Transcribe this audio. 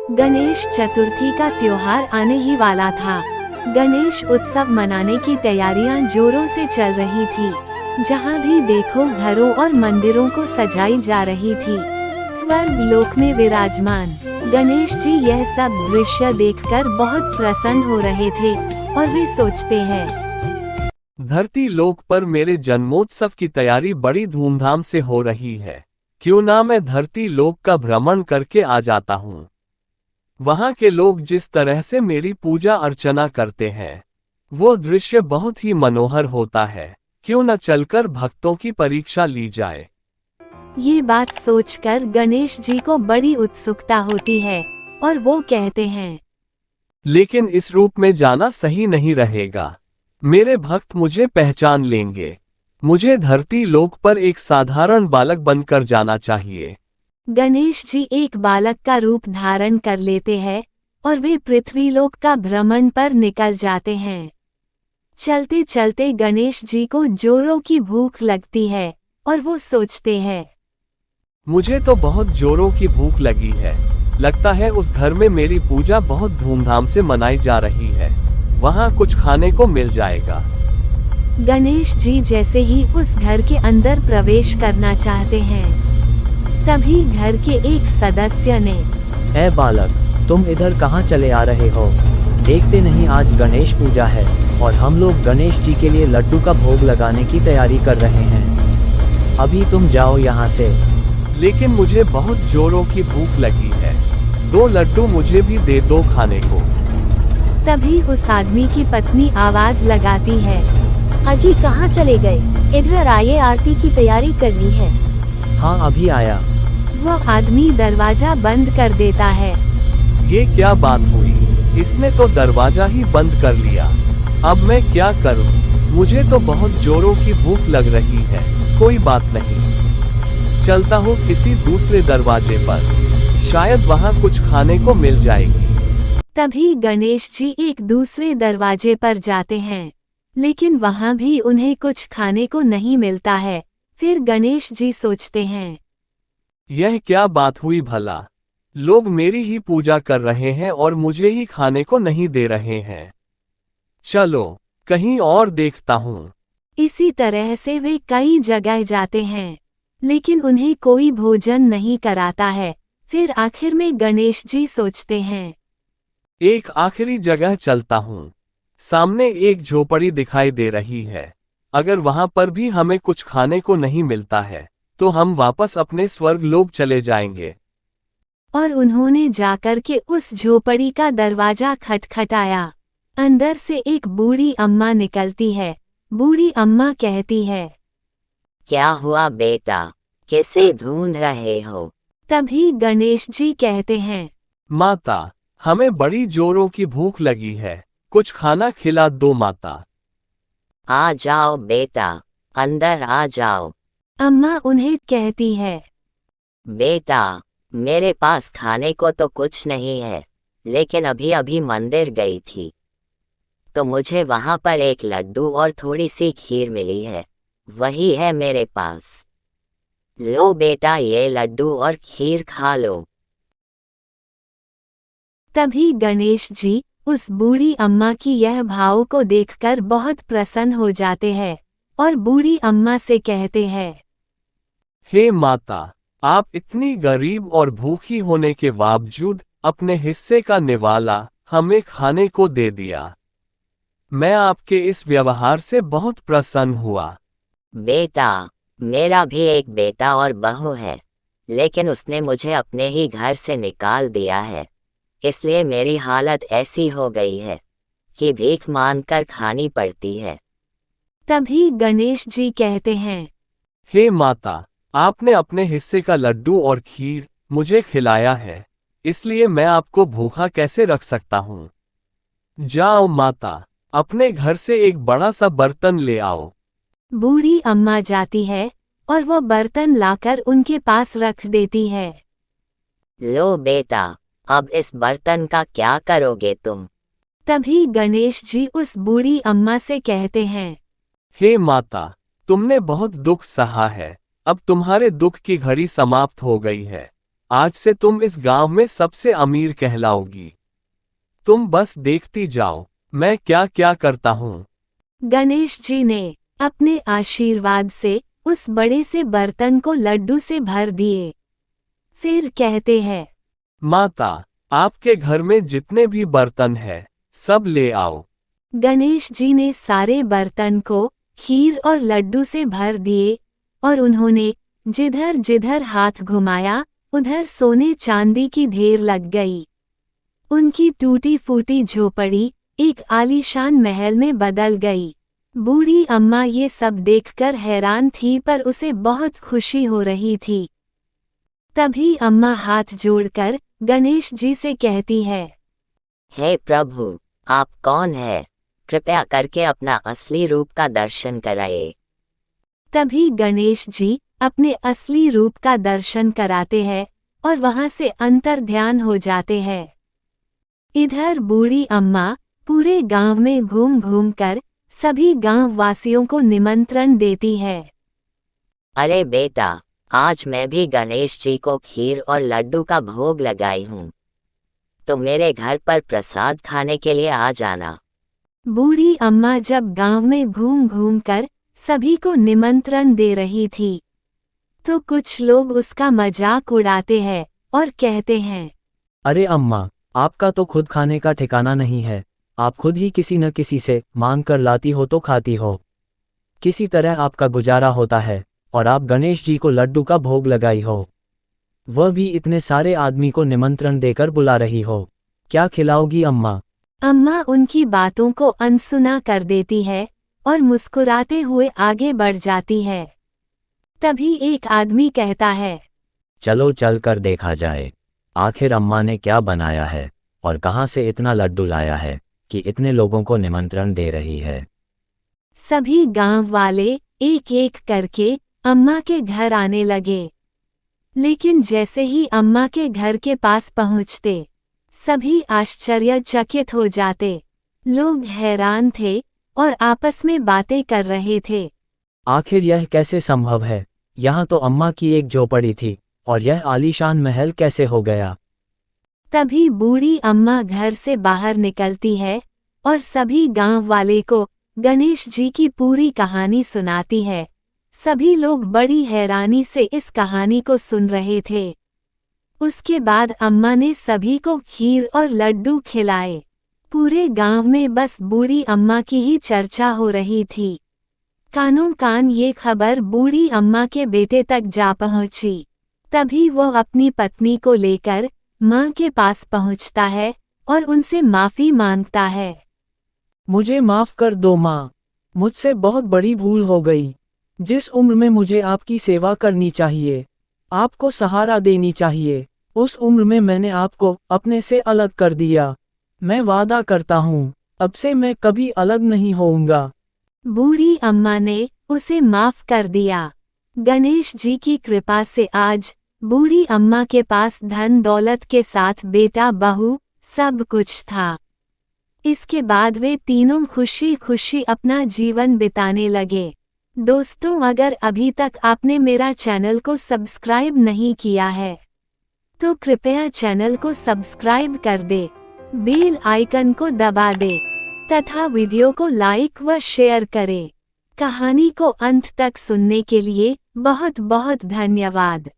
गणेश चतुर्थी का त्योहार आने ही वाला था। गणेश उत्सव मनाने की तैयारियां जोरों से चल रही थी। जहां भी देखो घरों और मंदिरों को सजाई जा रही थी। स्वर्ग लोक में विराजमान गणेश जी यह सब दृश्य देखकर बहुत प्रसन्न हो रहे थे और वे सोचते हैं, धरती लोक पर मेरे जन्मोत्सव की तैयारी बड़ी धूमधाम से हो रही है। क्यों ना मैं धरती लोक का भ्रमण करके आ जाता हूँ। वहाँ के लोग जिस तरह से मेरी पूजा अर्चना करते हैं, वो दृश्य बहुत ही मनोहर होता है। क्यों न चलकर भक्तों की परीक्षा ली जाए। ये बात सोचकर गणेश जी को बड़ी उत्सुकता होती है और वो कहते हैं, लेकिन इस रूप में जाना सही नहीं रहेगा। मेरे भक्त मुझे पहचान लेंगे। मुझे धरती लोक पर एक साधारण बालक बनकर जाना चाहिए। गणेश जी एक बालक का रूप धारण कर लेते हैं और वे पृथ्वीलोक का भ्रमण पर निकल जाते हैं। चलते चलते गणेश जी को जोरों की भूख लगती है और वो सोचते हैं, मुझे तो बहुत जोरों की भूख लगी है। लगता है उस घर में मेरी पूजा बहुत धूमधाम से मनाई जा रही है। वहाँ कुछ खाने को मिल जाएगा। गणेश जी जैसे ही उस घर के अंदर प्रवेश करना चाहते हैं, तभी घर के एक सदस्य ने, ऐ बालक, तुम इधर कहाँ चले आ रहे हो? देखते नहीं आज गणेश पूजा है और हम लोग गणेश जी के लिए लड्डू का भोग लगाने की तैयारी कर रहे हैं। अभी तुम जाओ यहाँ से। लेकिन मुझे बहुत जोरों की भूख लगी है। 2 लड्डू मुझे भी दे दो खाने को। तभी उस आदमी की पत्नी आवाज लगाती है, अजी कहाँ चले गए? इधर आइए, आरती की तैयारी करनी है। हाँ अभी आया। वह आदमी दरवाजा बंद कर देता है। ये क्या बात हुई? इसने तो दरवाजा ही बंद कर लिया। अब मैं क्या करूं? मुझे तो बहुत जोरों की भूख लग रही है। कोई बात नहीं, चलता हूँ किसी दूसरे दरवाजे पर। शायद वहाँ कुछ खाने को मिल जाएगी। तभी गणेश जी एक दूसरे दरवाजे पर जाते हैं, लेकिन वहाँ भी उन्हें कुछ खाने को नहीं मिलता है। फिर गणेश जी सोचते हैं, यह क्या बात हुई भला? लोग मेरी ही पूजा कर रहे हैं और मुझे ही खाने को नहीं दे रहे हैं। चलो कहीं और देखता हूँ। इसी तरह से वे कई जगह जाते हैं, लेकिन उन्हें कोई भोजन नहीं कराता है। फिर आखिर में गणेश जी सोचते हैं, एक आखिरी जगह चलता हूँ। सामने एक झोपड़ी दिखाई दे रही है। अगर वहां पर भी हमें कुछ खाने को नहीं मिलता है, तो हम वापस अपने स्वर्ग लोक चले जाएंगे। और उन्होंने जाकर के उस झोपड़ी का दरवाजा खटखटाया। अंदर से एक बूढ़ी अम्मा निकलती है। बूढ़ी अम्मा कहती है, क्या हुआ बेटा, किसे ढूंढ रहे हो? तभी गणेश जी कहते हैं, माता, हमें बड़ी जोरों की भूख लगी है। कुछ खाना खिला दो माता। आ जाओ बेटा, अंदर आ जाओ। अम्मा उन्हें कहती है, बेटा, मेरे पास खाने को तो कुछ नहीं है, लेकिन अभी अभी मंदिर गई थी तो मुझे वहां पर एक लड्डू और थोड़ी सी खीर मिली है। वही है मेरे पास। लो बेटा, ये लड्डू और खीर खा लो। तभी गणेश जी उस बूढ़ी अम्मा की यह भाव को देखकर बहुत प्रसन्न हो जाते हैं और बूढ़ी अम्मा से कहते हैं, हे माता, आप इतनी गरीब और भूखी होने के बावजूद अपने हिस्से का निवाला हमें खाने को दे दिया। मैं आपके इस व्यवहार से बहुत प्रसन्न हुआ। बेटा, मेरा भी एक बेटा और बहू है, लेकिन उसने मुझे अपने ही घर से निकाल दिया है। इसलिए मेरी हालत ऐसी हो गई है कि भीख मांगकर खानी पड़ती है। तभी गणेश जी कहते हैं, हे माता, आपने अपने हिस्से का लड्डू और खीर मुझे खिलाया है, इसलिए मैं आपको भूखा कैसे रख सकता हूँ। जाओ माता, अपने घर से एक बड़ा सा बर्तन ले आओ। बूढ़ी अम्मा जाती है और वो बर्तन लाकर उनके पास रख देती है। लो बेटा, अब इस बर्तन का क्या करोगे तुम? तभी गणेश जी उस बूढ़ी अम्मा से कहते हैं, हे माता, तुमने बहुत दुख सहा है। अब तुम्हारे दुख की घड़ी समाप्त हो गई है। आज से तुम इस गांव में सबसे अमीर कहलाओगी। तुम बस देखती जाओ मैं क्या क्या करता हूँ। गणेश जी ने अपने आशीर्वाद से उस बड़े से बर्तन को लड्डू से भर दिए। फिर कहते हैं, माता, आपके घर में जितने भी बर्तन है सब ले आओ। गणेश जी ने सारे बर्तन को खीर और लड्डू से भर दिए और उन्होंने जिधर जिधर हाथ घुमाया उधर सोने चांदी की ढेर लग गई। उनकी टूटी फूटी झोपड़ी एक आलीशान महल में बदल गई। बूढ़ी अम्मा ये सब देखकर हैरान थी, पर उसे बहुत खुशी हो रही थी। तभी अम्मा हाथ जोड़कर गणेश जी से कहती है, हे प्रभु, आप कौन है? कृपया करके अपना असली रूप का दर्शन कराए। तभी गणेश जी अपने असली रूप का दर्शन कराते हैं और वहां से अंतर्ध्यान हो जाते हैं। इधर बूढ़ी अम्मा पूरे गांव में घूम घूम कर सभी गांव वासियों को निमंत्रण देती है। अरे बेटा, आज मैं भी गणेश जी को खीर और लड्डू का भोग लगाई हूँ, तो मेरे घर पर प्रसाद खाने के लिए आ जाना। बूढ़ी अम्मा जब गांव में घूम घूम कर सभी को निमंत्रण दे रही थी, तो कुछ लोग उसका मजाक उड़ाते हैं और कहते हैं, अरे अम्मा, आपका तो खुद खाने का ठिकाना नहीं है। आप खुद ही किसी न किसी से मांग कर लाती हो तो खाती हो। किसी तरह आपका गुजारा होता है और आप गणेश जी को लड्डू का भोग लगाई हो, वह भी इतने सारे आदमी को निमंत्रण देकर बुला रही हो। क्या खिलाओगी अम्मा? अम्मा उनकी बातों को अनसुना कर देती है और मुस्कुराते हुए आगे बढ़ जाती है। तभी एक आदमी कहता है, चलो चल कर देखा जाए, आखिर अम्मा ने क्या बनाया है और कहाँ से इतना लड्डू लाया है कि इतने लोगों को निमंत्रण दे रही है। सभी गांव वाले एक एक करके अम्मा के घर आने लगे। लेकिन जैसे ही अम्मा के घर के पास पहुंचते, सभी आश्चर्यचकित हो जाते। लोग हैरान थे और आपस में बातें कर रहे थे। आखिर यह कैसे संभव है? यहाँ तो अम्मा की एक झोपड़ी थी और यह आलीशान महल कैसे हो गया? तभी बूढ़ी अम्मा घर से बाहर निकलती है और सभी गांव वाले को गणेश जी की पूरी कहानी सुनाती है। सभी लोग बड़ी हैरानी से इस कहानी को सुन रहे थे। उसके बाद अम्मा ने सभी को खीर और लड्डू खिलाए। पूरे गांव में बस बूढ़ी अम्मा की ही चर्चा हो रही थी। कानों कान ये खबर बूढ़ी अम्मा के बेटे तक जा पहुंची। तभी वो अपनी पत्नी को लेकर माँ के पास पहुंचता है और उनसे माफ़ी मांगता है। मुझे माफ़ कर दो माँ, मुझसे बहुत बड़ी भूल हो गई। जिस उम्र में मुझे आपकी सेवा करनी चाहिए, आपको सहारा देनी चाहिए, उस उम्र में मैंने आपको अपने से अलग कर दिया। मैं वादा करता हूँ, अब से मैं कभी अलग नहीं होऊंगा। बूढ़ी अम्मा ने उसे माफ़ कर दिया। गणेश जी की कृपा से आज बूढ़ी अम्मा के पास धन दौलत के साथ बेटा बहू सब कुछ था। इसके बाद वे तीनों खुशी खुशी अपना जीवन बिताने लगे। दोस्तों, अगर अभी तक आपने मेरा चैनल को सब्सक्राइब नहीं किया है तो कृपया चैनल को सब्सक्राइब कर दे, बेल आइकन को दबा दे तथा वीडियो को लाइक व शेयर करें। कहानी को अंत तक सुनने के लिए बहुत बहुत धन्यवाद।